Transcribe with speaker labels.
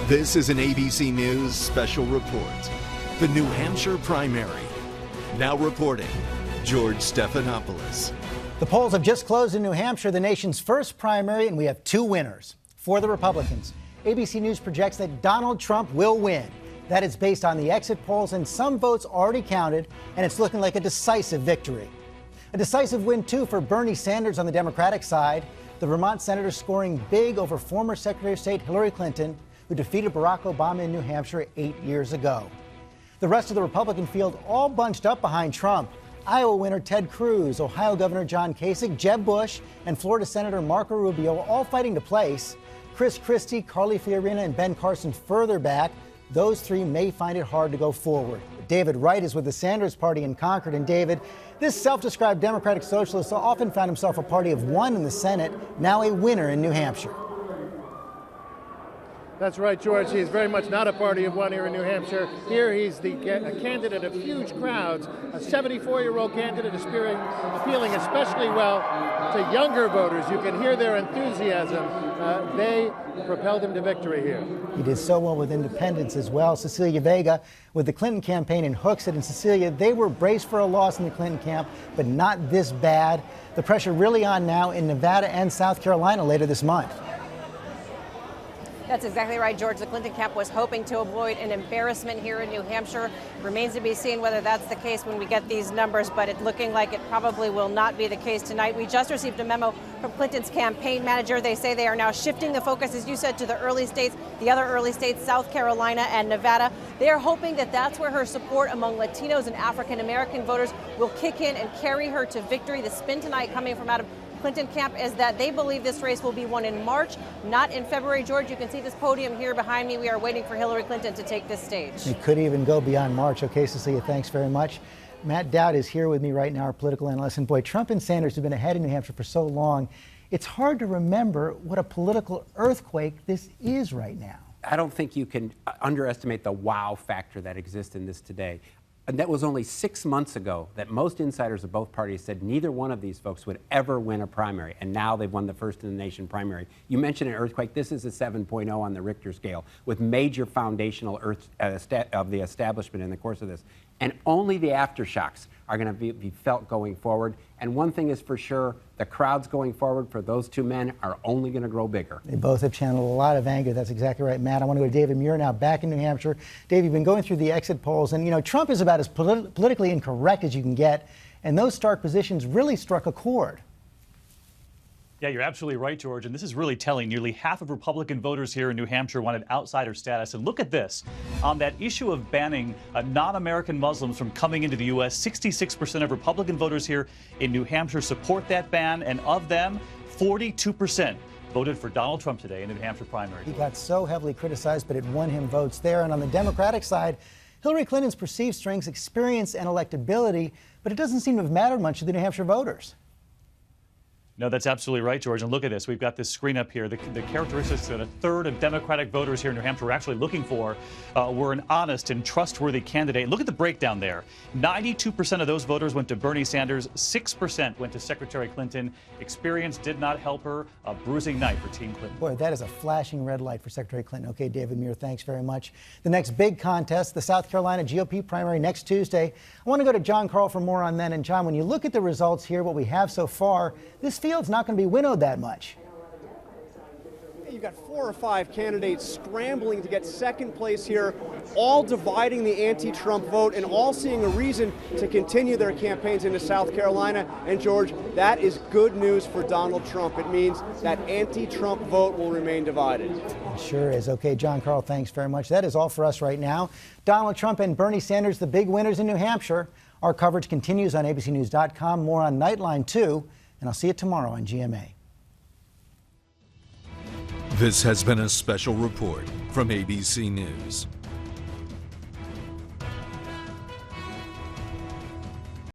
Speaker 1: This is an ABC News special report. The New Hampshire primary. Now reporting, George Stephanopoulos.
Speaker 2: The polls have just closed in New Hampshire, the nation's first primary, and we have two winners. For the Republicans, ABC News projects that Donald Trump will win. That is based on the exit polls and some votes already counted, and it's looking like a decisive victory. A decisive win, too, for Bernie Sanders on the Democratic side. The Vermont senator scoring big over former Secretary of State Hillary Clinton, who defeated Barack Obama in New Hampshire 8 years ago. The rest of the Republican field all bunched up behind Trump. Iowa winner Ted Cruz, Ohio Governor John Kasich, Jeb Bush, and Florida Senator Marco Rubio all fighting to place. Chris Christie, Carly Fiorina, and Ben Carson further back. Those three may find it hard to go forward. David Wright is with the Sanders Party in Concord. And David, this self-described Democratic socialist often found himself a party of one in the Senate, now a winner in New Hampshire.
Speaker 3: That's right, George. He's very much not a party of one here in New Hampshire. Here he's a candidate of huge crowds, a 74-year-old candidate appealing especially well to younger voters. You can hear their enthusiasm. They propelled him to victory here.
Speaker 2: He did so well with independents as well. Cecilia Vega with the Clinton campaign in Hooksett. And Cecilia, they were braced for a loss in the Clinton camp, but not this bad. The pressure really on now in Nevada and South Carolina later this month.
Speaker 4: That's exactly right, George. The Clinton camp was hoping to avoid an embarrassment here in New Hampshire. Remains to be seen whether that's the case when we get these numbers, but it's looking like it probably will not be the case tonight. We just received a memo from Clinton's campaign manager. They say they are now shifting the focus, as you said, to the early states, the other early states, South Carolina and Nevada. They are hoping that that's where her support among Latinos and African-American voters will kick in and carry her to victory. The spin tonight coming from out of Clinton camp is that they believe this race will be won in March, not in February. George, you can see this podium here behind me. We are waiting for Hillary Clinton to take this stage.
Speaker 2: It could even go beyond March. Okay, Cecilia, thanks very much. Matt Dowd is here with me right now, our political analyst. And boy, Trump and Sanders have been ahead in New Hampshire for so long. It's hard to remember what a political earthquake this is right now.
Speaker 5: I don't think you can underestimate the wow factor that exists in this today. And that was only 6 months ago that most insiders of both parties said neither one of these folks would ever win a primary. And now they've won the first in the nation primary. You mentioned an earthquake. This is a 7.0 on the Richter scale with major foundational of the establishment in the course of this. And only the aftershocks are going to be felt going forward. And one thing is for sure, the crowds going forward for those two men are only going to grow bigger.
Speaker 2: They both have channeled a lot of anger. That's exactly right, Matt. I want to go to David Muir now, back in New Hampshire. Dave, you've been going through the exit polls, and, you know, Trump is about as politically incorrect as you can get, and those stark positions really struck a chord.
Speaker 6: Yeah, you're absolutely right, George. And this is really telling. Nearly half of Republican voters here in New Hampshire wanted outsider status. And look at this. On that issue of banning non-American Muslims from coming into the U.S., 66% of Republican voters here in New Hampshire support that ban. And of them, 42% voted for Donald Trump today in the New Hampshire primary.
Speaker 2: He got so heavily criticized, but it won him votes there. And on the Democratic side, Hillary Clinton's perceived strengths, experience, and electability, but it doesn't seem to have mattered much to the New Hampshire voters.
Speaker 6: No, that's absolutely right, George. And look at this. We've got this screen up here. The characteristics that a third of Democratic voters here in New Hampshire were actually looking for were an honest and trustworthy candidate. Look at the breakdown there. 92% of those voters went to Bernie Sanders. 6% went to Secretary Clinton. Experience did not help her. A bruising night for Team Clinton.
Speaker 2: Boy, that is a flashing red light for Secretary Clinton. Okay, David Muir, thanks very much. The next big contest, the South Carolina GOP primary next Tuesday. I want to go to John Carl for more on that. And John, when you look at the results here, what we have so far, this field's not going to be winnowed that much.
Speaker 7: You've got 4 or 5 candidates scrambling to get second place here, all dividing the anti-Trump vote and all seeing a reason to continue their campaigns into South Carolina. And George, that is good news for Donald Trump. It means that anti-Trump vote will remain divided.
Speaker 2: It sure is. Okay, John Carl, thanks very much. That is all for us right now. Donald Trump and Bernie Sanders, the big winners in New Hampshire. Our coverage continues on abcnews.com. More on Nightline, too. And I'll see you tomorrow on GMA.
Speaker 1: This has been a special report from ABC News.